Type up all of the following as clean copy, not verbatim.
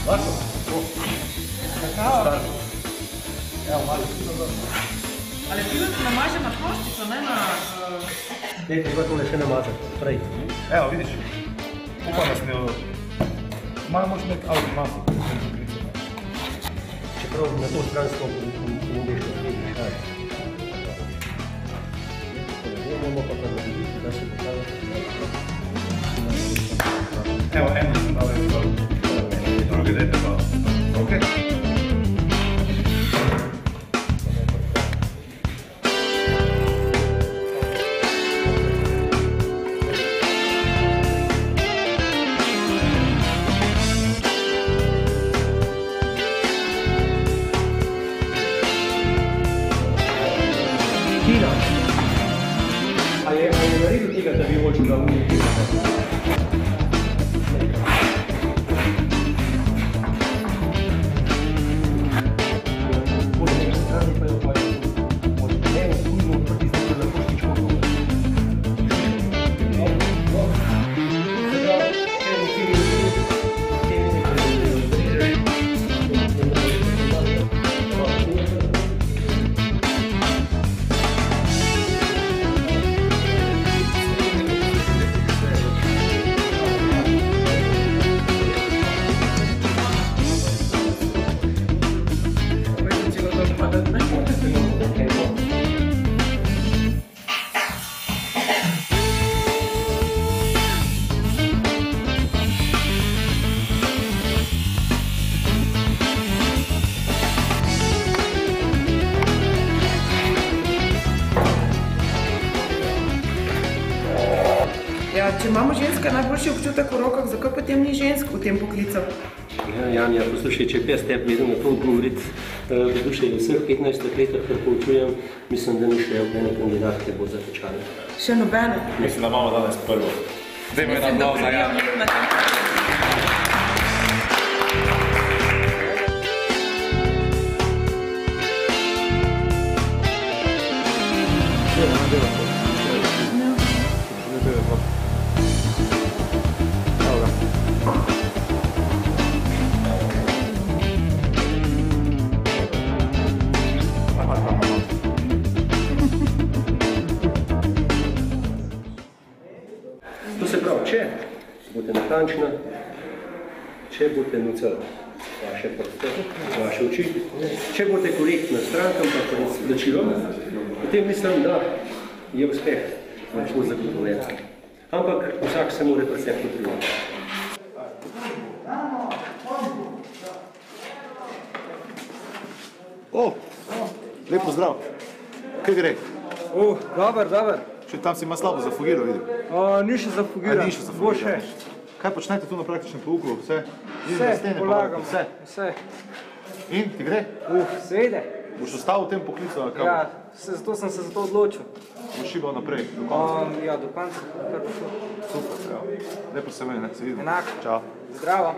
Vašo? Kakao? Evo, malo. Ali ti da namaže na ploščico, ne na... Ne, treba tole še namazati, prej. Evo, vidiš. Upam, da smo jo... Malo moš nek avtomatik. Čeprav na to stran smo pomogli še srednji šaj. Moramo pa narediti, da se pokaže. Evo, eno sem dal zgor. Drugi dajte pa. Ok? Tina, a je naredil tega, da bi hočel da umiti? Ja, če imamo ženska najboljši občutek v rokah, zakaj potem ni žensk v tem poklicu? Ja, Janja, poslušaj, če bi jaz tebi vedel na to odgovoriti, v duše vseh 15 letih, kar poučujem, mislim, da ni še ene kandidatke bo zatečala. Še nobene. Mislim, da imamo danes prvo. Dajmo en aplauz za Janjo. To se pravi, če boste natančna, če boste noceli vaše prste, vaše oči, če boste korektna strankam pa plačilom, potem mislim, da je uspeh lahko zagotovljen. Ampak vsak se mora pri sebi potruditi. O, lep pozdrav. Kaj gre? Dober. Še tam si ima slabo zafugiral, vidim. Ni še zafugiran. Ni še zafugiran. Kaj počnete tu na praktičnem pouku? Vse? Vse, polagam. Vse. In, ti gre? Seveda. Boš ostal v tem poklicu? Ja, zato sem se za to odločil. Boš šibal naprej? Do konca? Ja, do konca, kar bo šlo. Super, ja. Lepo se meni, se vidimo. Enako. Čau. Zdravo.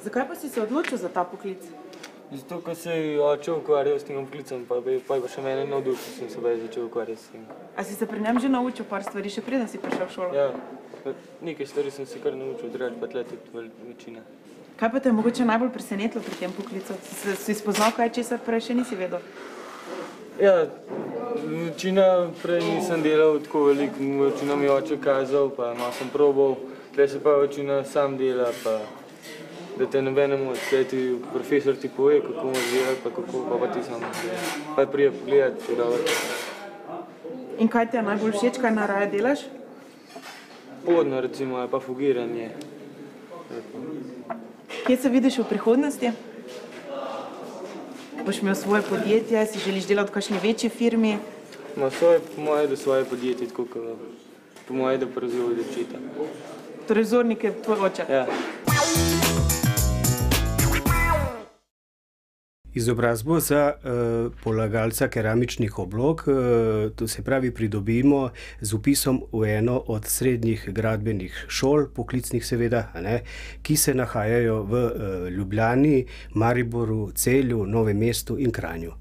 Zakaj pa si se odločil za ta poklic? Zato, ko se je oče ukvarjal s tem poklicem, pa je še mene navdušil, sem se začel ukvarjati s tem. A si se pri njem že naučil par stvari, še preden si prišel v šolo? Ja, nekaj stvari sem se kar naučil, drugače pa tle tudi večina. Kaj pa te je mogoče najbolj presenetilo pri tem poklicu? Si spoznal kaj, česar prej še nisi vedel? Ja, večina prej nisem delal tako veliko, večina mi je oče kazal, pa malo sem probal, tle se pa večina sam dela, pa da te nobenemu, tle ti profesor ti pove, kako moraš delati, pa kako pa ti sam delati. Pa je prije pogledati, je dobro. In kaj ti je najbolj všeč, kaj najraje delaš? Podno recimo je pa fugiranje. Kje se vidiš v prihodnosti? Boš imel svoje podjetje, si želiš delati v kakšni večji firmi? Ma po moje, da svoje podjetje, tako po moje, da prevzel od očeta. Torej vzornik je tvoj oče? Ja. Izobrazbo za polagalca keramičnih oblog, to se pravi pridobimo z vpisom v eno od srednjih gradbenih šol, poklicnih seveda, ki se nahajajo v Ljubljani, Mariboru, Celju, Novem mestu in Kranju.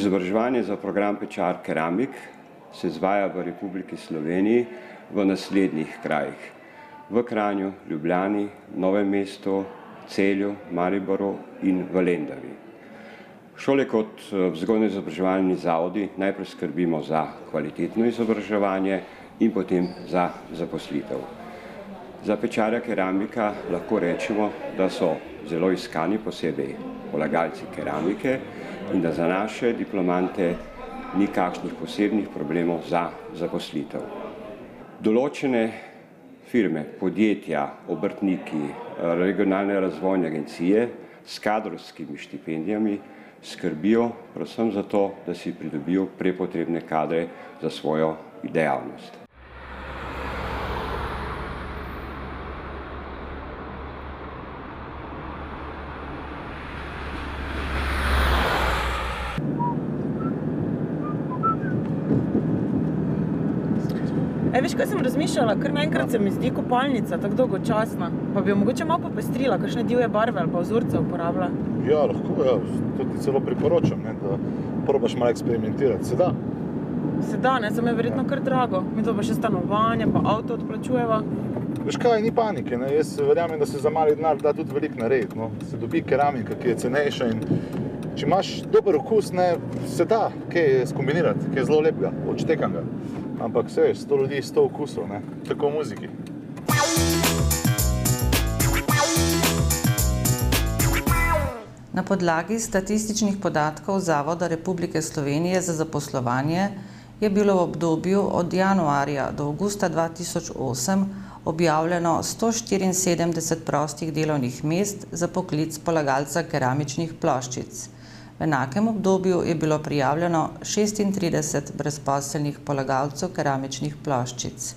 Izobraževanje za program Pečar keramik se izvaja v Republiki Sloveniji v naslednjih krajih: v Kranju, Ljubljani, Novem mestu, Celju, Mariboru in v Lendavi. Šole kot vzgojno-izobraževalni zavodi najprej skrbimo za kvalitetno izobraževanje in potem za zaposlitev. Za pečarja keramika lahko rečemo, da so zelo iskani, posebej polagalci keramike, in da za naše diplomante ni kakšnih posebnih problemov za zaposlitev. Določene firme, podjetja, obrtniki, regionalne razvojne agencije s kadrovskimi štipendijami skrbijo predvsem za to, da si pridobijo prepotrebne kadre za svojo dejavnost. Veš, kaj sem razmišljala, kar naenkrat se mi zdi kopalnica tako dolgočasna, pa bi jo mogoče malo popestrila, kakšne divje barve ali pa vzorce uporabila. Ja, lahko, ja. To ti celo priporočam, ne, da probaš malo eksperimentirati. Se da? Se da, ne, samo je verjetno kar drago. Mi to pa še stanovanje, pa avto odplačujeva. Veš kaj, ni panike, ne. Jaz verjamem, da se za mali denar da tudi veliko narediti, no. Se dobi keramika, ki je cenejša, in če imaš dober okus, ne, se da kaj skombinirati, kaj je zelo lepega, odštekanga. Ampak se veš, 100 ljudi, 100 okusov, ne, tako v muziki. Na podlagi statističnih podatkov Zavoda Republike Slovenije za zaposlovanje je bilo v obdobju od januarja do avgusta 2008 objavljeno 174 prostih delovnih mest za poklic polagalca keramičnih ploščic. V enakem obdobju je bilo prijavljeno 36 brezposelnih polagalcev keramičnih ploščic.